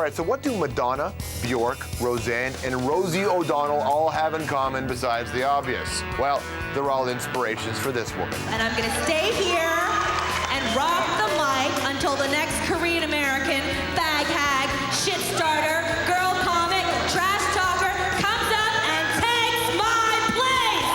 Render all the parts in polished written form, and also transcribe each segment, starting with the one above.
right, so what do Madonna, Bjork, Roseanne, and Rosie O'Donnell all have in common besides the obvious? Well, they're all inspirations for this woman. And I'm gonna stay here and rock the mic until the next Korean American, fag hag, shit starter, girl comic, trash talker comes up and takes my place!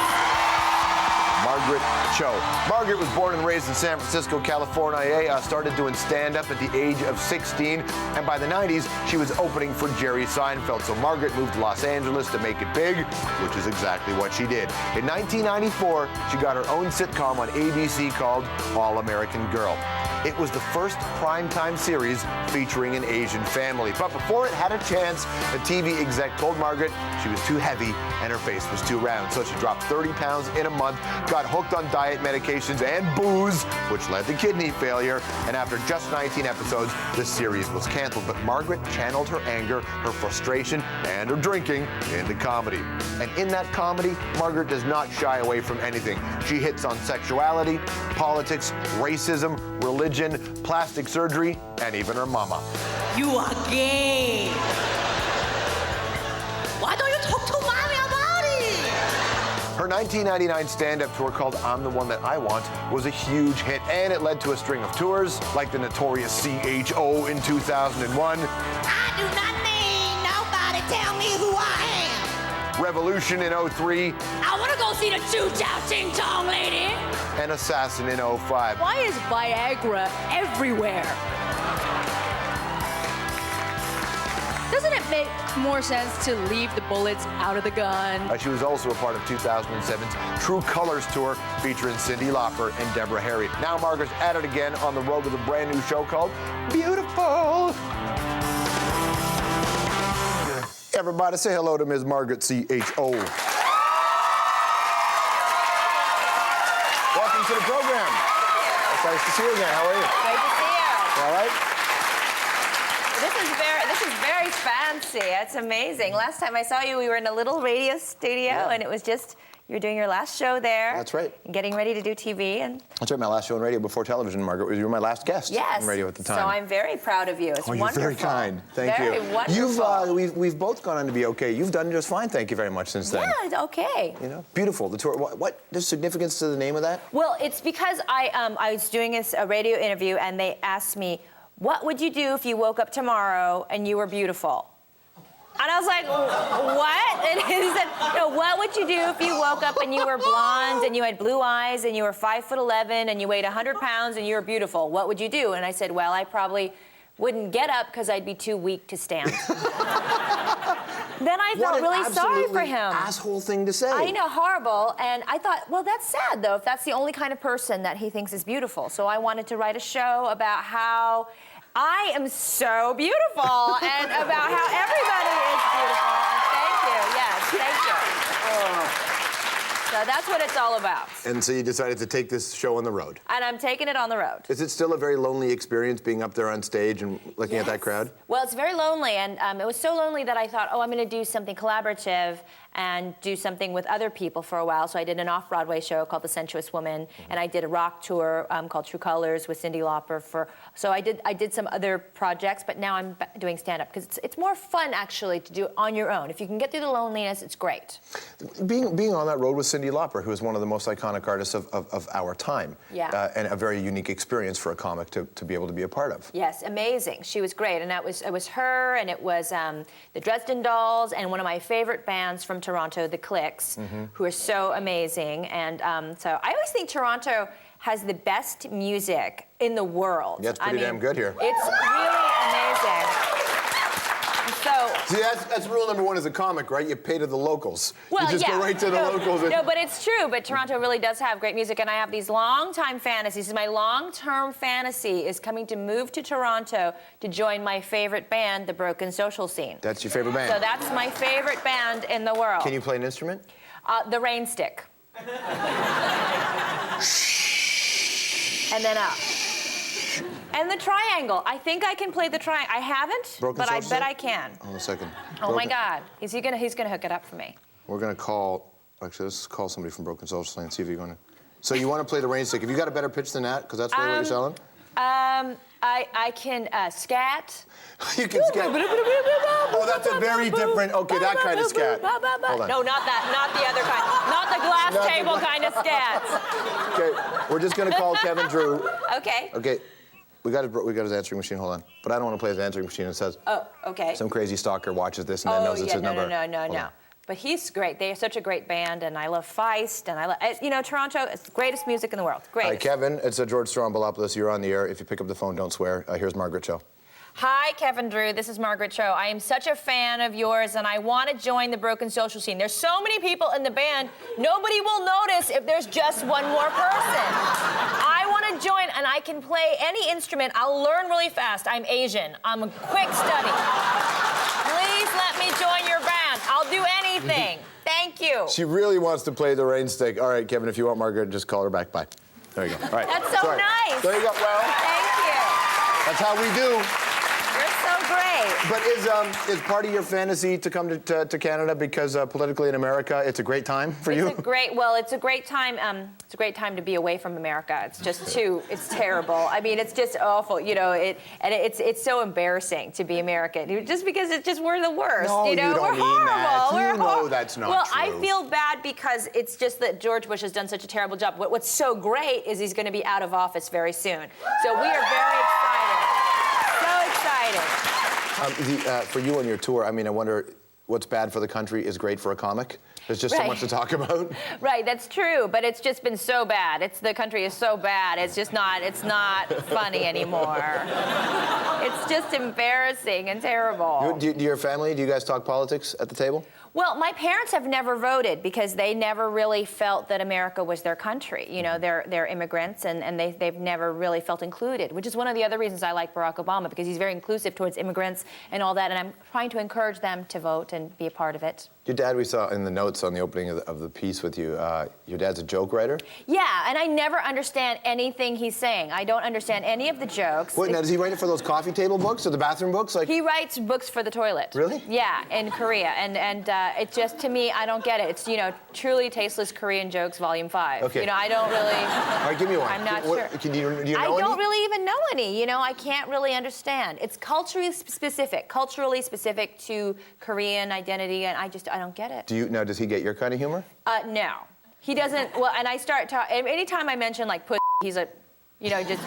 Margaret Cho. Margaret was born and raised in San Francisco, California. Started doing stand-up at the age of 16, and by the 90s, she was opening for Jerry Seinfeld. So Margaret moved to Los Angeles to make it big, which is exactly what she did. In 1994, she got her own sitcom on ABC called All American Girl. It was the first primetime series featuring an Asian family. But before it had a chance, a TV exec told Margaret she was too heavy and her face was too round. So she dropped 30 pounds in a month, got hooked on diet medications and booze, which led to kidney failure. And after just 19 episodes, the series was canceled. But Margaret channeled her anger, her frustration, and her drinking into comedy. And in that comedy, Margaret does not shy away from anything. She hits on sexuality, politics, racism, religion, plastic surgery, and even her mama. You are gay. Why don't you talk to mommy about it? Her 1999 stand-up tour called I'm the One That I Want was a huge hit, and it led to a string of tours like the notorious CHO in 2001. I do not need nobody tell me who I am. Revolution in 03. I want to go see the choo-chow ching-chong lady. And Assassin in 05. Why is Viagra everywhere? Doesn't it make more sense to leave the bullets out of the gun? She was also a part of 2007's True Colors tour featuring Cyndi Lauper and Deborah Harry. Now Margaret's at it again on the road with a brand new show called Beautiful. Everybody say hello to Ms. Margaret CHO. Welcome to the program. It's nice to see you again. How are you? Great to see you. All right? This is very fancy. It's amazing. Last time I saw you, we were in a little radio studio, and it was just, you were doing your last show there. That's right. And getting ready to do TV. And That's right, my last show on radio before television, Margaret. You were my last guest on radio at the time. So I'm very proud of you. It's you're wonderful. very kind. Thank you. Very wonderful. We've both gone on to be okay. You've done just fine. Thank you very much since then. Yeah, it's okay. You know, beautiful. The tour. What there's significance to the name of that? Well, it's because I was doing a radio interview, and they asked me, what would you do if you woke up tomorrow and you were beautiful? And I was like, what? And he said, no, what would you do if you woke up and you were blonde and you had blue eyes and you were 5'11" and you weighed 100 pounds and you were beautiful? What would you do? And I said, well, I probably wouldn't get up because I'd be too weak to stand. Then I felt really sorry for him. Asshole thing to say. I know, horrible. And I thought, well, that's sad, though, if that's the only kind of person that he thinks is beautiful. So I wanted to write a show about how I am so beautiful and about how everybody is beautiful. And thank you. Yes, thank you. So that's what it's all about. And so you decided to take this show on the road. And I'm taking it on the road. Is it still a very lonely experience being up there on stage and looking at that crowd? Well, it's very lonely, and it was so lonely that I thought, oh, I'm going to do something collaborative and do something with other people for a while. So I did an off-Broadway show called The Sensuous Woman, and I did a rock tour called True Colors with Cyndi Lauper. So I did some other projects, but now I'm doing stand-up because it's more fun, actually, to do it on your own. If you can get through the loneliness, it's great. Being on that road with Cyndi Lauper, who is one of the most iconic artists of our time, and a very unique experience for a comic to be able to be a part of. Yes, amazing. She was great, and it was her, and it was the Dresden Dolls, and one of my favorite bands from Toronto, the Clicks, who are so amazing. And so I always think Toronto has the best music in the world. Yeah, it's pretty damn good here. It's really amazing. So, see, that's rule number one as a comic, right? You pay to the locals. Well, you just go right to the locals. No, but it's true. But Toronto really does have great music, and I have these long-time fantasies. My long-term fantasy is coming to move to Toronto to join my favorite band, the Broken Social Scene. That's your favorite band? So that's my favorite band in the world. Can you play an instrument? The rain stick. And then up. And the triangle. I think I can play the triangle. I haven't, but I bet I can. Hold on a second. Oh my God. He's gonna hook it up for me. We're gonna call, actually, let's call somebody from Broken Social and see if you're gonna. So you want to play the rain stick. Have you got a better pitch than that? Because that's really what you're selling? I can scat. You can scat. Oh, that's a very different. Okay, that kind of scat. Hold on. No, not that. Not the other kind. Not the glass Not the table kind of scat. Okay, we're just gonna call Kevin Drew. Okay. Okay, we got his answering machine. Hold on, but I don't want to play his answering machine. It says. Oh, okay. Some crazy stalker watches this and then knows it's his number. No. But he's great. They are such a great band, and I love Feist, and I love, Toronto is the greatest music in the world. Great. Hi, Kevin. It's George Stroumboulopoulos. You're on the air. If you pick up the phone, don't swear. Here's Margaret Cho. Hi, Kevin Drew. This is Margaret Cho. I am such a fan of yours, and I want to join the Broken Social scene. There's so many people in the band, nobody will notice if there's just one more person. I want to join, and I can play any instrument. I'll learn really fast. I'm Asian. I'm a quick study. Please let me join your band. I'll do anything. Thank you. She really wants to play the rain stick. All right, Kevin, if you want Margaret, just call her back. Bye. There you go. All right. That's so nice. There you go. Well, Thank you. that's how we do. You're so great. But is part of your fantasy to come to Canada because politically in America, it's a great time for you? It's a great time. It's a great time to be away from America. It's just it's terrible. I mean, it's just awful. It's so embarrassing to be American. Just because we're the worst. No, you don't we're mean horrible. that. We're You know that's not well, true. I feel bad because it's just that George Bush has done such a terrible job. What's so great is he's going to be out of office very soon. So we are very excited. So excited. For you on your tour, I mean, I wonder what's bad for the country is great for a comic. There's just so much to talk about. Right, that's true, but it's just been so bad. The country is so bad. It's not funny anymore. It's just embarrassing and terrible. Do your family, do you guys talk politics at the table? Well, my parents have never voted because they never really felt that America was their country. They're immigrants and they've never really felt included, which is one of the other reasons I like Barack Obama, because he's very inclusive towards immigrants and all that, and I'm trying to encourage them to vote and be a part of it. Your dad, we saw in the notes on the opening of the piece with you, your dad's a joke writer? Yeah, and I never understand anything he's saying. I don't understand any of the jokes. Wait, now does he write it for those coffee table books or the bathroom books? He writes books for the toilet. Really? Yeah, in Korea, and it just, to me, I don't get it. It's Truly Tasteless Korean Jokes, Volume 5. Okay. I don't really. All right, give me one. I'm not sure. Do you know any? I don't really even know any. I can't really understand. It's culturally specific to Korean identity, and I don't get it. Does he get your kind of humor? No, he doesn't. Well, and I start talking. Anytime I mention like pussy, he's a, just.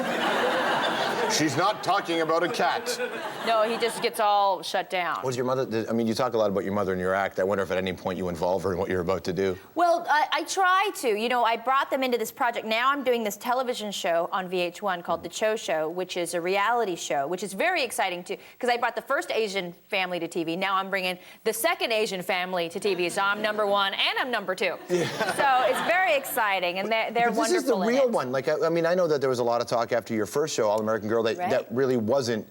She's not talking about a cat. No, he just gets all shut down. Was your mother, you talk a lot about your mother in your act. I wonder if at any point you involve her in what you're about to do. Well, I try to. I brought them into this project. Now I'm doing this television show on VH1 called The Cho Show, which is a reality show, which is very exciting too, because I brought the first Asian family to TV. Now I'm bringing the second Asian family to TV, so I'm number 1 and I'm number 2. Yeah. So it's very exciting, and they're wonderful. This is the real one. Like, I know that there was a lot of talk after your first show, All American Girl, that really wasn't.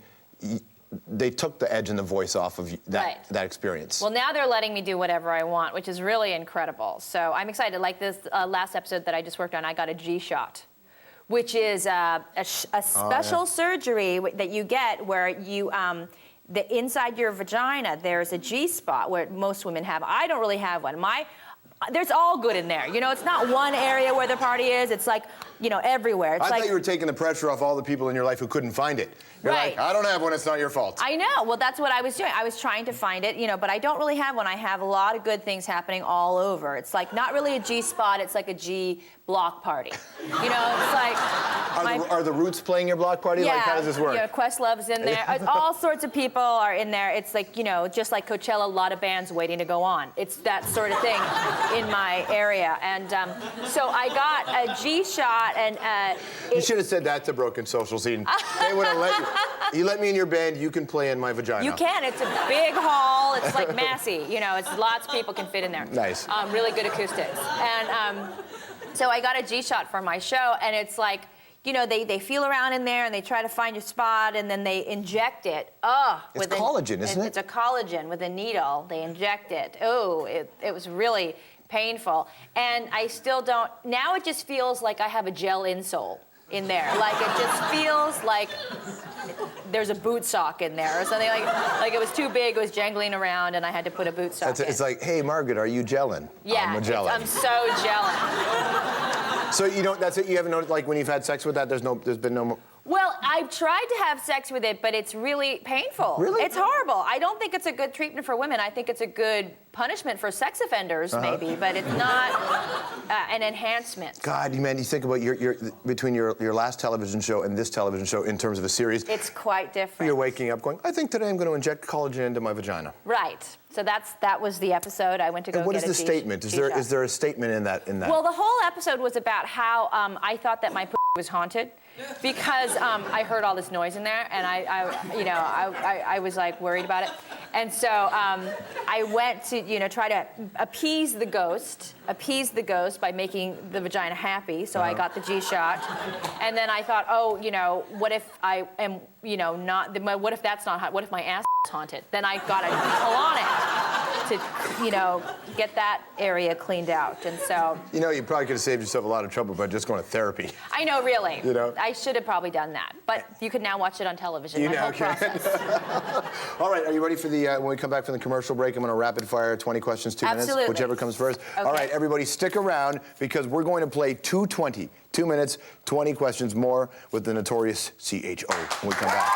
They took the edge and the voice off of that experience. Well, now they're letting me do whatever I want, which is really incredible. So I'm excited. Like this last episode that I just worked on, I got a G-shot, which is a special surgery that you get where you, inside your vagina, there's a G-spot where most women have. I don't really have one. There's all good in there. It's not one area where the party is. It's like, everywhere. I thought you were taking the pressure off all the people in your life who couldn't find it. You're like, I don't have one, it's not your fault. I know. Well, that's what I was doing. I was trying to find it, but I don't really have one. I have a lot of good things happening all over. It's like not really a G spot, it's like a G block party. It's like... Are the Roots playing your block party? Yeah, like, how does this work? Questlove's in there. All sorts of people are in there. It's like, just like Coachella, a lot of bands waiting to go on. It's that sort of thing in my area. And so I got a G shot, and you should have said that to Broken Social Scene. They would have let you. You let me in your band, you can play in my vagina. You can. It's a big hall. It's like Massey. It's lots of people can fit in there. Nice. Really good acoustics. And so I got a G-shot for my show, and it's like, they feel around in there and they try to find your spot, and then they inject it. It's collagen, isn't it? It's a collagen with a needle. They inject it. It was really painful. And I still don't, now it just feels like I have a gel insole in there. Like it just feels like there's a boot sock in there or something, like it was too big, it was jangling around, and I had to put a boot sock in. It's like, hey, Margaret, are you gelling? Yeah, I'm gelling. I'm so gelling. So that's it, you haven't noticed, like when you've had sex with that, there's been no more? Well, I've tried to have sex with it, but it's really painful. Really? It's horrible. I don't think it's a good treatment for women. I think it's a good punishment for sex offenders, maybe, but it's not an enhancement. God, man, you think about between your last television show and this television show in terms of a series. It's quite different. You're waking up going, I think today I'm going to inject collagen into my vagina. Right. So that was the episode. I went to go And what get is the statement? Is there a statement in that? Well, the whole episode was about how I thought that my was haunted because I heard all this noise in there, and I was like worried about it, and so I went to try to appease the ghost by making the vagina happy. So I got the G-shot, and then I thought, oh, what if I am what if that's not hot? What if my ass is haunted? Then I got a colonic to get that area cleaned out, and so. You probably could have saved yourself a lot of trouble by just going to therapy. I know, really. I should have probably done that, but you can now watch it on television. My whole process. All right, are you ready for the, when we come back from the commercial break, I'm going to rapid fire 20 questions, 2 minutes, Absolutely. whichever comes first. Okay. All right, everybody stick around because we're going to play 220, 2 minutes, 20 questions more with the notorious CHO when we come back.